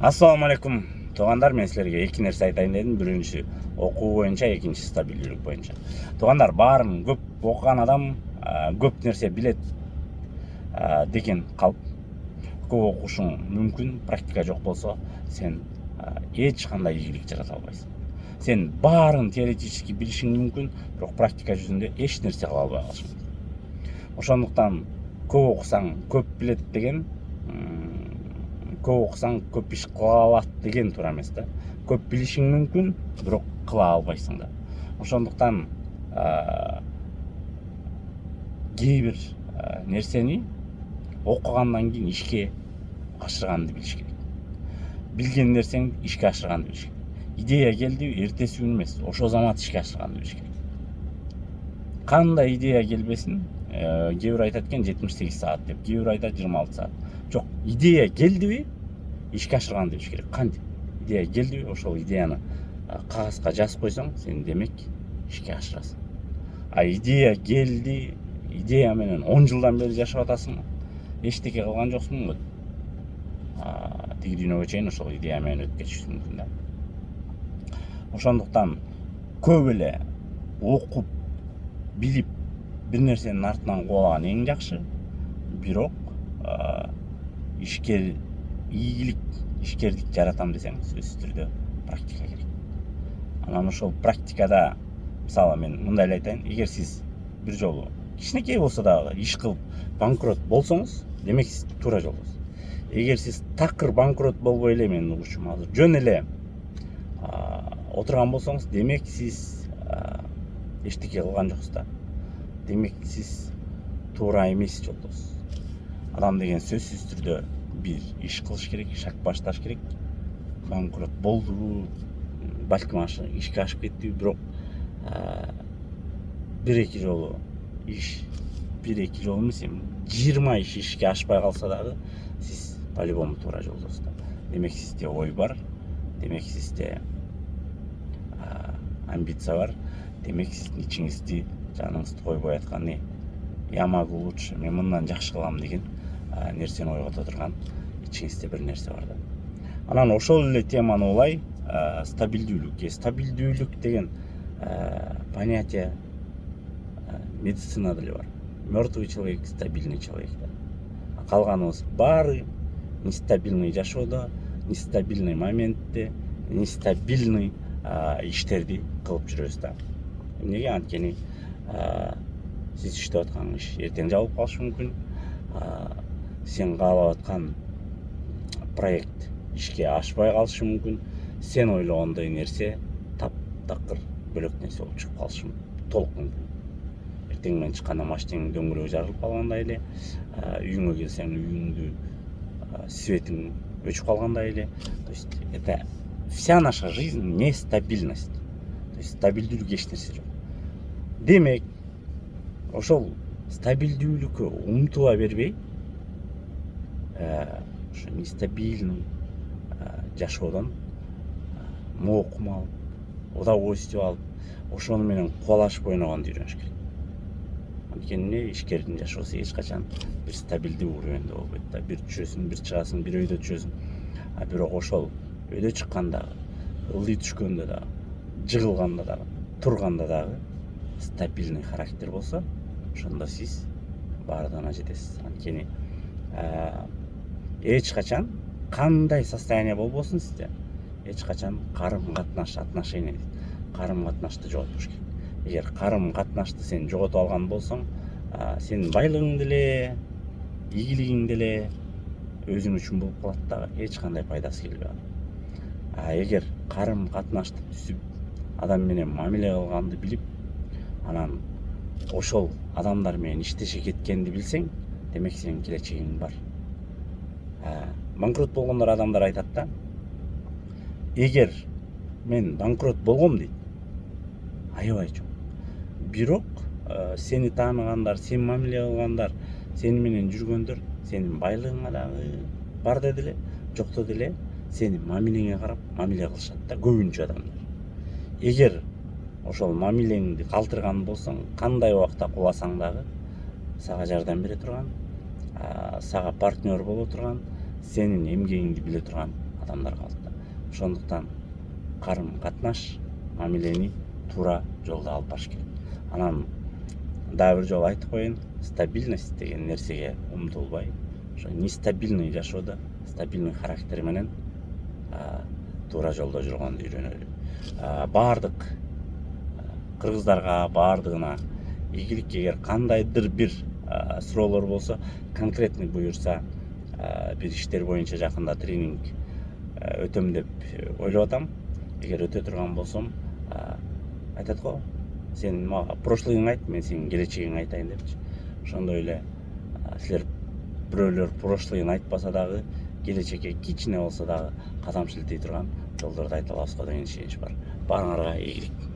Ассаламу алейкум туугандар, мен силерге эки нерсе айтайын дедим. Биринчи окуу боюнча, экинчиси стабилдүүлүк боюнча. Туугандар, баарын көп окуган адам көп нерсе билет деген калп. Көп окушуң мүмкүн, практика жок болсо сен эч кандай ийгилик жарата албайсың. Сен баарын теоретически билишиң мүмкүн, бирок практика жүзүндө эч нерсе кыла албай калышың мүмкүн. Ошондуктан көп окусаң көп билет деген, көп окусаң көп иш кыла алат деген туура эмес да. Көп билишиң мүмкүн, бирок кыла албайсың да. Ошондуктан кээ бир нерсени окугандан кийин ишке ашырганды билиш керек. Билген нерсең ишке ашырганды билиш керек. Идея келди, эртеси күн эмес, ошол замат ишке ашырганды билиш керек. Кандай идея келбесин, кээ бир айтат экен 78 саат деп, кээ бир айтат 26 саат. Жок, идея келдиби, ишке ашырганды билиш керек. Кантип идея келдиби, ошол идеяны кагазга жазып койсоң, сен демек ишке ашырасың. А идея келди, идея менен 10 жылдан бери жашап атасың, эчтеке кылган жоксуң, тиги дүйнөгө чейин ошол идея менен өтүп кетишиң мүмкүн да. Ошондуктан көп эле окуп, билип, бир нерсенин артынан кубалаган эң жакшы. Бирок ийгилик, ишкердик жаратам десең, сөзсүз түрдө практика керек. Анан ошол практикада, мисалы мен мындай эле айтайын, эгер сиз бир жолу кичинекей болсо дагы иш кылып банкрот болсоңуз, демек сиз туура жолдосуз. Эгер сиз такыр банкрот болбой эле, менин угушум азыр жөн эле отурган болсоңуз, демек сиз эчтеке кылган жоксуз да. Демек сиз туура эмес жолдосуз. Адам деген сөзсүз түрдө бир иш кылыш керек, шаг башташ керек. Банкрот болдубу, балким ишке ашып кеттиби, бирок бир-эки жолу иш, бир-эки жолу эмес, 20 иш ишке ашпай калса дагы, сиз по-любому туура жолдосуз да. Демек сизде ой бар, демек сизде амбиция бар, демек сиздин ичиңизди, жаныңызды койбой аткан, я могу лучше, мен мындан жакшы кылам деген нерсени ойгото турган ичиңизде бир нерсе бар да. Анан ошол эле теманы улай, стабилдүүлүк. Стабилдүүлүк деген понятие медицинада деле бар. Мертвый человек, стабильный человек. Калганыбыз баары нестабильный жашоодо, нестабильный моментте, нестабильный иштерди кылып жүрөбүз да. Эмнеге? Анткени сиз иштеп аткан иш эртең жабылып калышы мүмкүн. Сен каалап аткан проект ишке ашпай калышы мүмкүн. Сен ойлогондой нерсе таптакыр бөлөк нерсе болуп чыгып калышы толук мүмкүн. Эртең менен чыкканда машинеңдин дөңгөлөгү жарылып калгандай эле, үйүңө келсең үйүңдү светиң өчүп калгандай эле. То есть это вся наша жизнь нестабильность. То есть стабилдүүлүк эч нерсе жок. Демек, ошол стабилдүүлүккө умтула бербей, ошо нестабильный жашоодон моокум алып, удовольствие алып, ошону менен кубалашып ойногонду үйрөнүш керек. Анткени ишкердин жашоосу эч качан бир стабилдүү уровеньде болбойт да. Бир түшөсүң, бир чыгасың, бир өйдө түшөсүң. Бирок ошол өйдө чыкканда дагы, ылдый түшкөндө дагы, жыгылганда дагы, турганда дагы стабильный характер болсо, ошондо сиз баардыгына жетесиз. Анткени эч качан кандай состояние болбосун сизде, эч качан карым-катнаш, отношения, карым-катнашты жоготпош керек. Эгер карым-катнашты сен жоготуп алган болсоң, сенин байлыгың деле, ийгилигиң деле өзүң үчүн болуп калат дагы, эч кандай пайдасы келбей калат. Эгер карым-катнашты түзүп, адам менен мамиле кылганды билип, анан ошол адамдар менен иштеше кеткенди билсең, демек сенин келечегиң бар. Банкрот болгондор адамдар айтат да, эгер мен банкрот болгом дейт, аябай жок. Бирок сени тааныгандар, сени мамиле кылгандар, сени менен жүргөндөр сенин байлыгыңа дагы бар деле, жокто деле сенин мамилеңе карап мамиле кылышат да, көбүнчө адамдар. Эгер ошол мамилеңди калтырган болсоң, кандай убакта куласаң дагы сага жардам бере турган, сага партнер боло турган, сенин эмгегиңди биле турган адамдар калды да. Ошондуктан карым катнаш мамилени туура жолдо алып барыш керек. Анан дагы бир жолу айтып коеюн, стабильность деген нерсеге умтулбай, ошо нестабильный жашоодо стабильный характер менен туура жолдо жүргөндү үйрөнөлү. Баардык кыргыздарга баардыгына ийгилик. Эгер кандайдыр бир суроолор болсо, конкретный буюрса, бир иштер боюнча жакында тренинг өтөм деп ойлоп атам. Эгер өтө турган болсом, айтат го, сен мага прошлыйыңды айт, мен сенин келечегиңди айтайын депчи. Ошондой эле силер бирөөлөр прошлыйын айтпаса дагы, келечекке кичине болсо дагы кадам шилтей турган жолдорду айта алабыз го деген ишенич бар. Баарыңарга ийгилик.